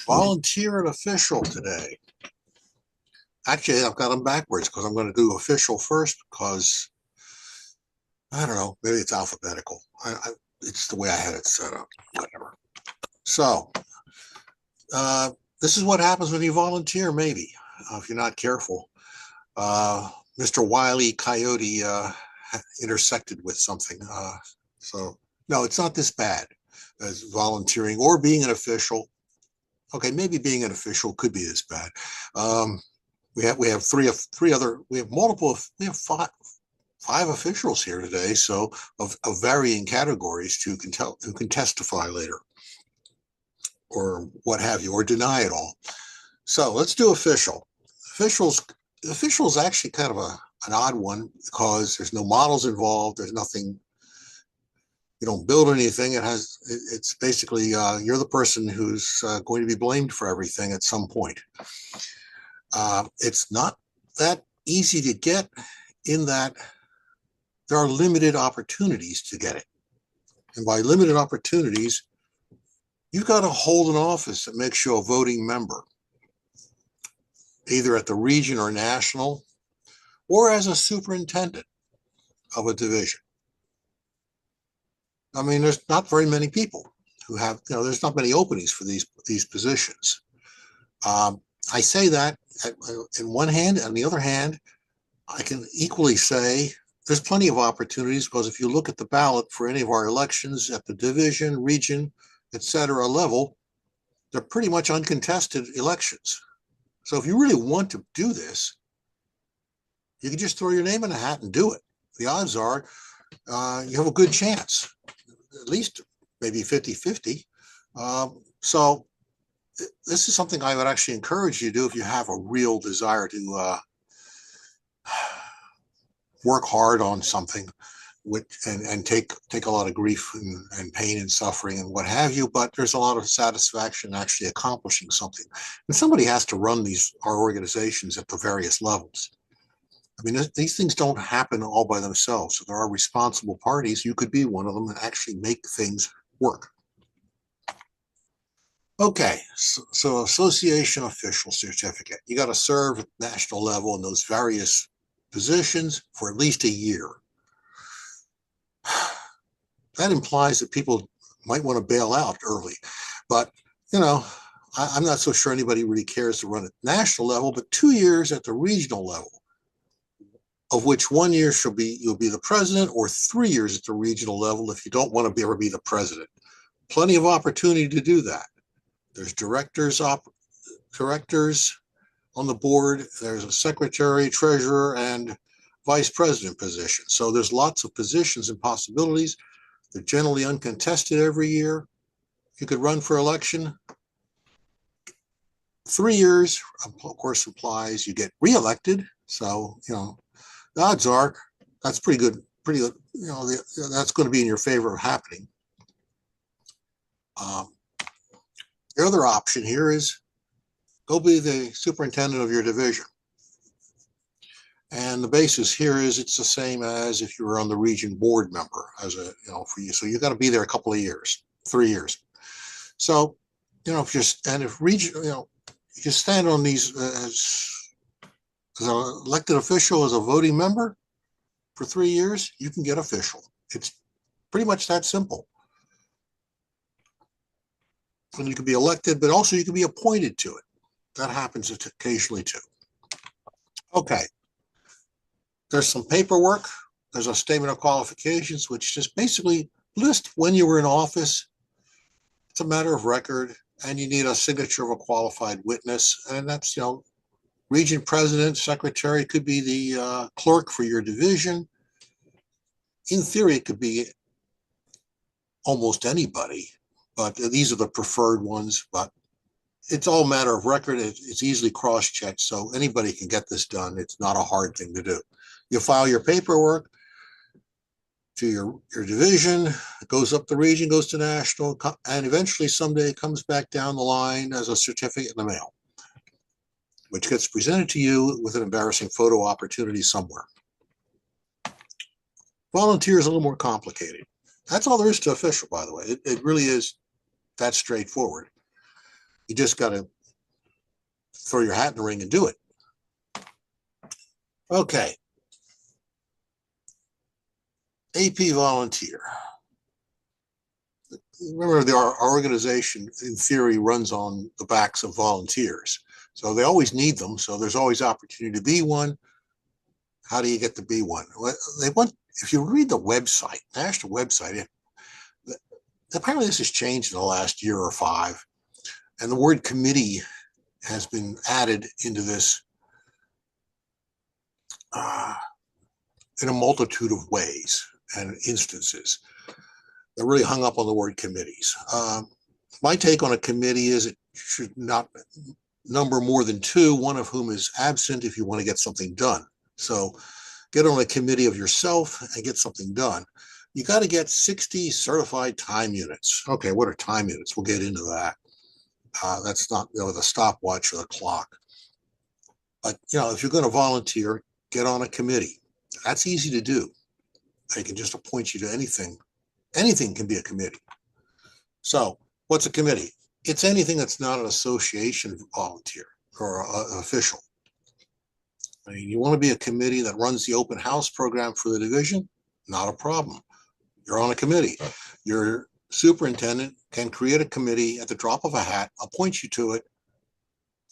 Volunteer and official today. Actually, I've got them backwards because I'm going to do official first because I don't know, maybe it's alphabetical. It's the way I had it set up. Whatever. So, uh, this is what happens when you volunteer, maybe, if you're not careful. Uh, Mr. Wile E. Coyote intersected with something. So, no, it's not this bad as volunteering or being an official. Okay, maybe being an official could be this bad. Um, we have five officials here today, so of varying categories who can testify later or what have you, or deny it all. So let's do official. Officials official is actually kind of an odd one because there's no models involved. There's nothing. You don't build anything. It's basically you're the person who's going to be blamed for everything at some point. It's not that easy to get in that there are limited opportunities to get it. And by limited opportunities, you've got to hold an office that makes you a voting member, either at the region or national, or as a superintendent of a division. I mean, there's not very many people who have, there's not many openings for these positions. I say that in one hand. On the other hand, I can equally say there's plenty of opportunities because if you look at the ballot for any of our elections at the division, region, etc. level, they're pretty much uncontested elections. So if you really want to do this, you can just throw your name in a hat and do it. The odds are you have a good chance, at least maybe 50-50. So this is something I would actually encourage you to do if you have a real desire to work hard on something and take a lot of grief and pain and suffering and what have you, but there's a lot of satisfaction in actually accomplishing something. And somebody has to run our organizations at the various levels. I mean, these things don't happen all by themselves. So there are responsible parties. You could be one of them and actually make things work. Okay, so association official certificate. You got to serve at national level in those various positions for at least a year. That implies that people might want to bail out early, but I'm not so sure anybody really cares to run at national level. But 2 years at the regional level, of which 1 year you'll be the president, or 3 years at the regional level if you don't want to ever be the president. Plenty of opportunity to do that. There's directors on the board. There's a secretary, treasurer, and vice president position. So there's lots of positions and possibilities. They're generally uncontested every year. You could run for election. 3 years, of course, implies you get reelected. So, the odds are that's pretty good. That's going to be in your favor of happening. The other option here is go be the superintendent of your division. And the basis here is it's the same as if you were on the region board member for you. So you got to be there a couple of years, 3 years. So, if you stand on these as an elected official, as a voting member for 3 years, you can get official. It's pretty much that simple. And you can be elected, but also you can be appointed to it. That happens occasionally too. Okay. There's some paperwork. There's a statement of qualifications, which just basically lists when you were in office. It's a matter of record, and you need a signature of a qualified witness. And that's, region president, secretary, could be the clerk for your division. In theory, it could be almost anybody, but these are the preferred ones. But it's all a matter of record. It's easily cross-checked, so anybody can get this done. It's not a hard thing to do. You file your paperwork to your division, it goes up the region, goes to national, and eventually someday it comes back down the line as a certificate in the mail, which gets presented to you with an embarrassing photo opportunity somewhere. Volunteer is a little more complicated. That's all there is to official, by the way. It really is that straightforward. You just got to throw your hat in the ring and do it. Okay. AP volunteer. Remember, our organization, in theory, runs on the backs of volunteers. So they always need them. So there's always opportunity to be one. How do you get to be one? Well, if you read the website, national website, apparently this has changed in the last year or 5. And the word committee has been added into this in a multitude of ways and instances. They're really hung up on the word committees. My take on a committee is it should not number more than 2, one of whom is absent if you want to get something done. So get on a committee of yourself and get something done. You got to get 60 certified time units. Okay, what are time units? We'll get into that. That's not the stopwatch or the clock. But if you're going to volunteer, get on a committee. That's easy to do. They can just appoint you to anything. Anything can be a committee. So what's a committee? It's anything that's not an association volunteer or an official. I mean, you want to be a committee that runs the open house program for the division? Not a problem. You're on a committee. Your superintendent can create a committee at the drop of a hat, appoint you to it.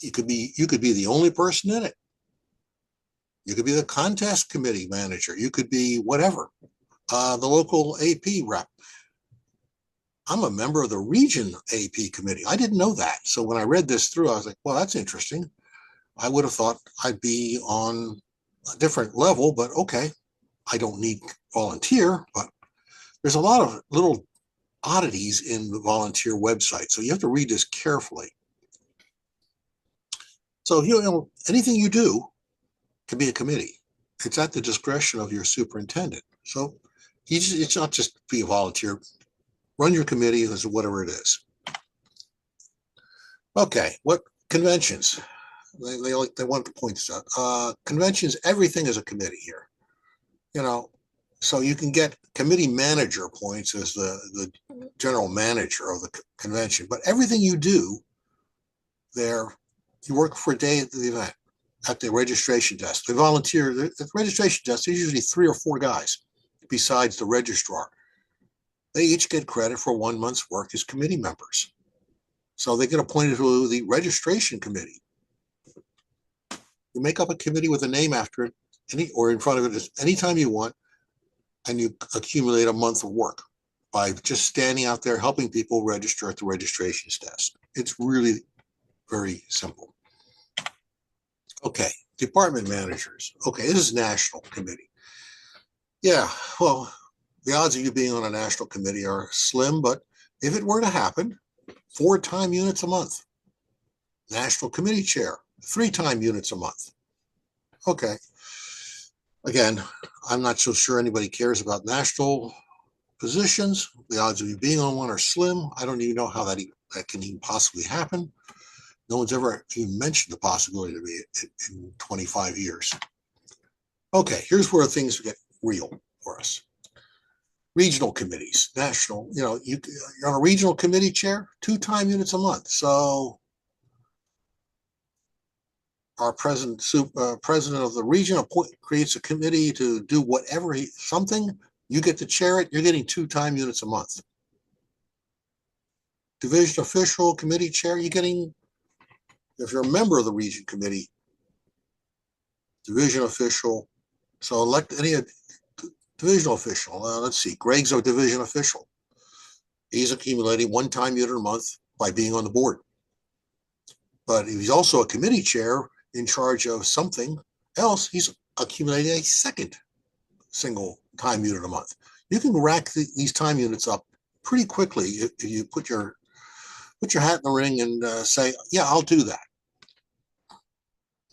You could be the only person in it. You could be the contest committee manager. You could be whatever. The local AP rep. I'm a member of the region AP committee. I didn't know that. So when I read this through, I was like, well, that's interesting. I would have thought I'd be on a different level, but okay. I don't need volunteer, but there's a lot of little oddities in the volunteer website. So you have to read this carefully. So, anything you do can be a committee. It's at the discretion of your superintendent. So it's not just be a volunteer. Run your committee as whatever it is. Okay, what conventions? They want to point this out. Conventions, everything is a committee here. So you can get committee manager points as the general manager of the convention, but everything you do there, you work for a day at the event, at the registration desk. They volunteer. At the registration desk, there's usually 3 or 4 guys besides the registrar. They each get credit for 1 month's work as committee members. So they get appointed to the registration committee. You make up a committee with a name after it, or in front of it anytime you want, and you accumulate a month of work by just standing out there helping people register at the registration desk. It's really very simple. Okay, department managers. Okay, this is national committee. Yeah, well, the odds of you being on a national committee are slim, but if it were to happen, 4 time units a month. National committee chair, 3 time units a month. Okay. Again, I'm not so sure anybody cares about national positions. The odds of you being on one are slim. I don't even know how that can even possibly happen. No one's ever even mentioned the possibility to be in 25 years. Okay, here's where things get real for us. Regional committees, national, you're on a regional committee chair, 2 time units a month. So our president of the region creates a committee to do whatever something. You get to chair it. You're getting 2 time units a month. Division official committee chair, you're getting, if you're a member of the region committee, division official. So elect any divisional official. Let's see. Greg's a division official. He's accumulating 1 time unit a month by being on the board. But he's also a committee chair in charge of something else. He's accumulating a 2nd single time unit a month. You can rack these time units up pretty quickly if you put your hat in the ring and say, yeah, I'll do that.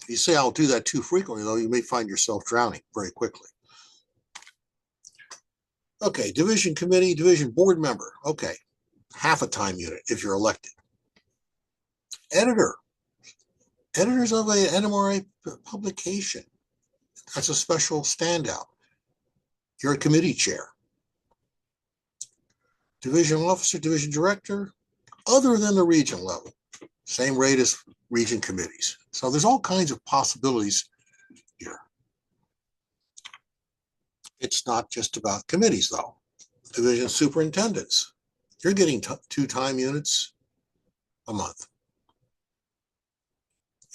If you say I'll do that too frequently, though, you may find yourself drowning very quickly. Okay, division committee, division board member. Okay, half a time unit if you're elected. Editor. Editors of a NMRA publication. That's a special standout. You're a committee chair. Division officer, division director, other than the region level. Same rate as region committees. So there's all kinds of possibilities here. It's not just about committees, though. Division superintendents, you're getting 2 time units a month.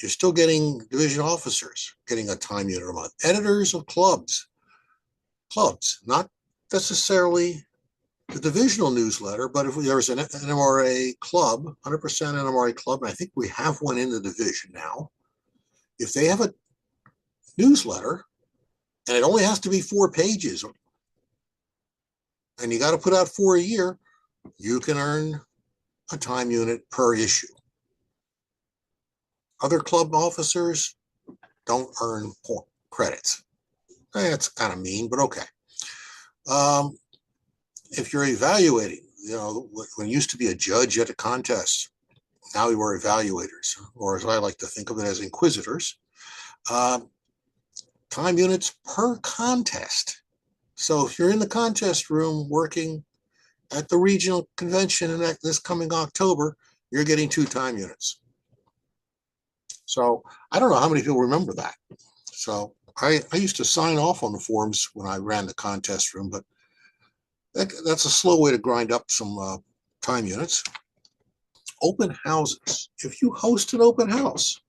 You're still getting division officers getting a time unit a month. Editors of clubs, not necessarily the divisional newsletter, but if there's an NMRA club, 100% NMRA club, and I think we have one in the division now, if they have a newsletter and it only has to be 4 pages, and you got to put out 4 a year, you can earn a time unit per issue. Other club officers don't earn credits. That's kind of mean, but okay. If you're evaluating, when you used to be a judge at a contest, now you are evaluators, or as I like to think of it, as inquisitors. Time units per contest. So if you're in the contest room working at the regional convention in this coming October, you're getting 2 time units. So I don't know how many people remember that. So I used to sign off on the forms when I ran the contest room, but that's a slow way to grind up some time units. Open houses. If you host an open house,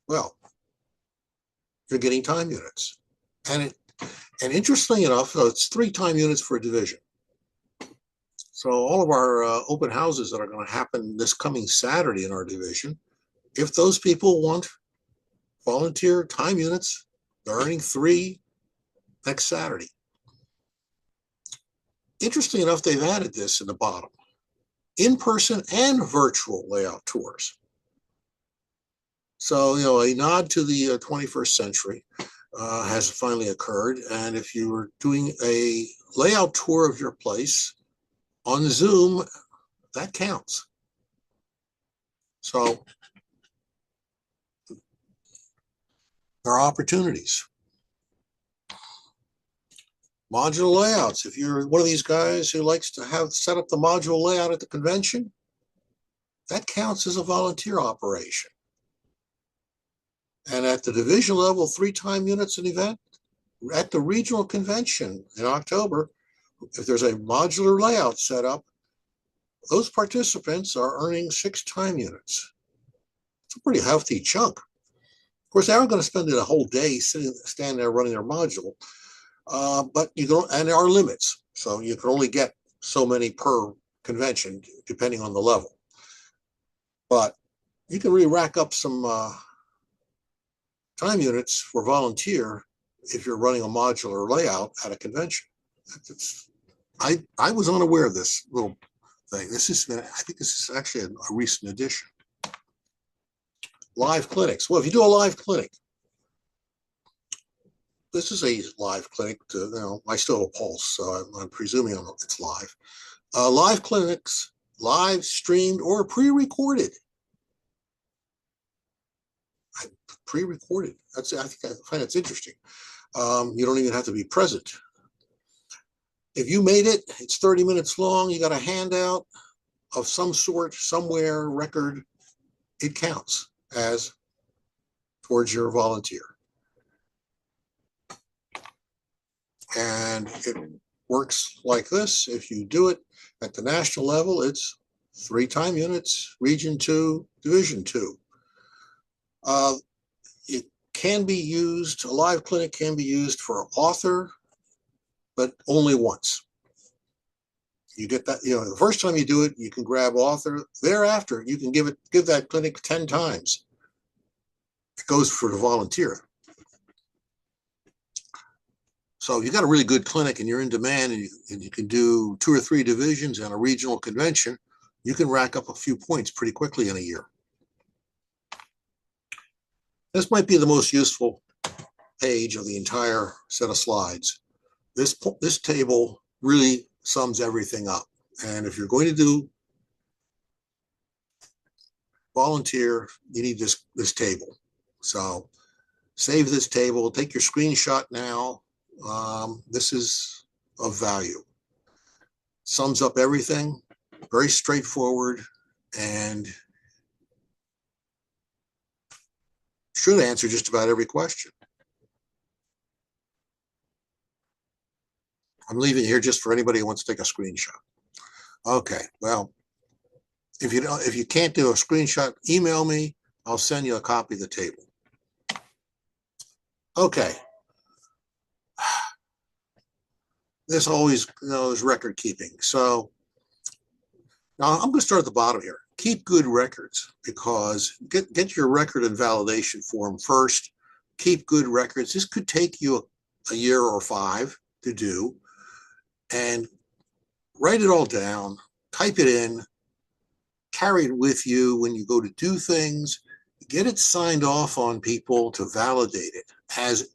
well, you're getting time units. And interestingly enough, so it's 3 time units for a division. So all of our open houses that are going to happen this coming Saturday in our division, if those people want volunteer time units, they're earning 3 next Saturday. Interesting enough, they've added this in the bottom. In-person and virtual layout tours. So, a nod to the 21st century has finally occurred. And if you were doing a layout tour of your place on Zoom, that counts. So there are opportunities. Modular layouts. If you're one of these guys who likes to set up the module layout at the convention, that counts as a volunteer operation. And at the division level, 3 time units an event. At the regional convention in October, if there's a modular layout set up, those participants are earning 6 time units. It's a pretty hefty chunk. Of course, they aren't going to spend a whole day standing there running their module. But and there are limits. So you can only get so many per convention, depending on the level. But you can really rack up some time units for volunteer if you're running a modular layout at a convention. I was unaware of this little thing. I think this is actually a recent addition. Live clinics. Well, if you do a live clinic, this is a live clinic. I still have a pulse, so I'm presuming it's live. Live clinics, live streamed or pre-recorded. Pre-recorded. I find that's interesting. You don't even have to be present. If you made it, it's 30 minutes long. You got a handout of some sort, somewhere, record. It counts as towards your volunteer. And it works like this. If you do it at the national level, it's 3 time units, Region 2, Division 2. It can be used, a live clinic can be used for author, but only once. You get that, the first time you do it, you can grab author. Thereafter, you can give that clinic 10 times. It goes for the volunteer. So if you got a really good clinic and you're in demand and you can do 2 or 3 divisions and a regional convention, you can rack up a few points pretty quickly in a year. This might be the most useful page of the entire set of slides. This table really sums everything up. And if you're going to do volunteer, you need this table. So save this table, take your screenshot now. This is of value. Sums up everything, very straightforward, and should answer just about every question. I'm leaving it here just for anybody who wants to take a screenshot. Okay, well, if you can't do a screenshot, email me. I'll send you a copy of the table. Okay. There's always, there's record keeping. So now I'm going to start at the bottom here. Keep good records, because get your record and validation form first. Keep good records. This could take you a year or 5 to do, and write it all down, type it in, carry it with you when you go to do things, get it signed off on people to validate it. As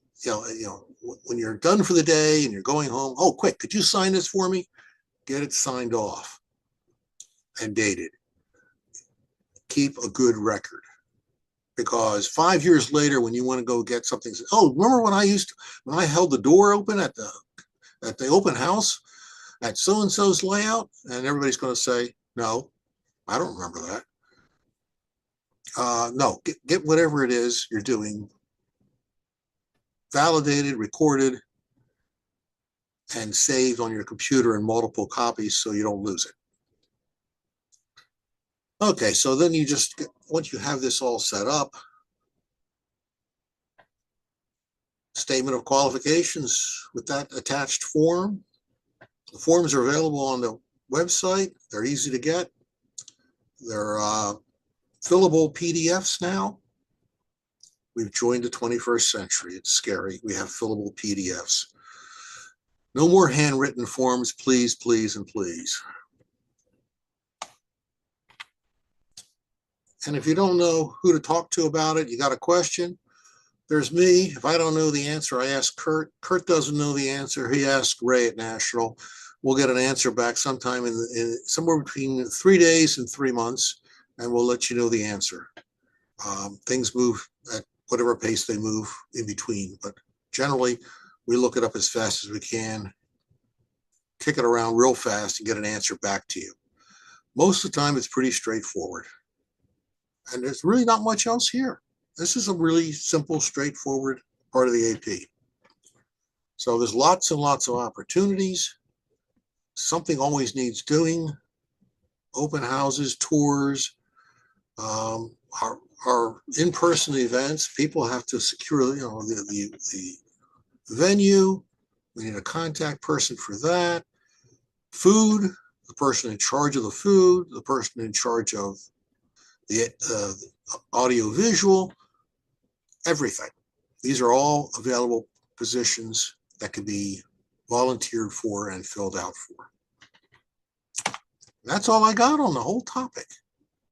when you're done for the day and you're going home, oh, quick, could you sign this for me? Get it signed off and dated. Keep a good record, because 5 years later, when you want to go get something, oh, remember when I held the door open at the open house at so-and-so's layout? And everybody's going to say, no, I don't remember that. No, get whatever it is you're doing validated, recorded, and saved on your computer in multiple copies so you don't lose it. Okay, so then you just, once you have this all set up, statement of qualifications with that attached form. The forms are available on the website. They're easy to get. They're fillable PDFs now. We've joined the 21st century. It's scary. We have fillable PDFs. No more handwritten forms, please, please, and please. And if you don't know who to talk to about it, you got a question, there's me. If I don't know the answer, I ask Kurt. Kurt doesn't know the answer. He asks Ray at National. We'll get an answer back sometime in somewhere between 3 days and 3 months, and we'll let you know the answer. Things move at whatever pace they move in between, but generally we look it up as fast as we can, kick it around real fast, and get an answer back to you. Most of the time it's pretty straightforward, and there's really not much else here. This is a really simple, straightforward part of the AP. So there's lots and lots of opportunities. Something always needs doing. Open houses, tours, our in-person events. People have to secure, the venue. We need a contact person for that. Food, the person in charge of the food, the person in charge of the audio visual, everything. These are all available positions that can be volunteered for and filled out for. That's all I got on the whole topic.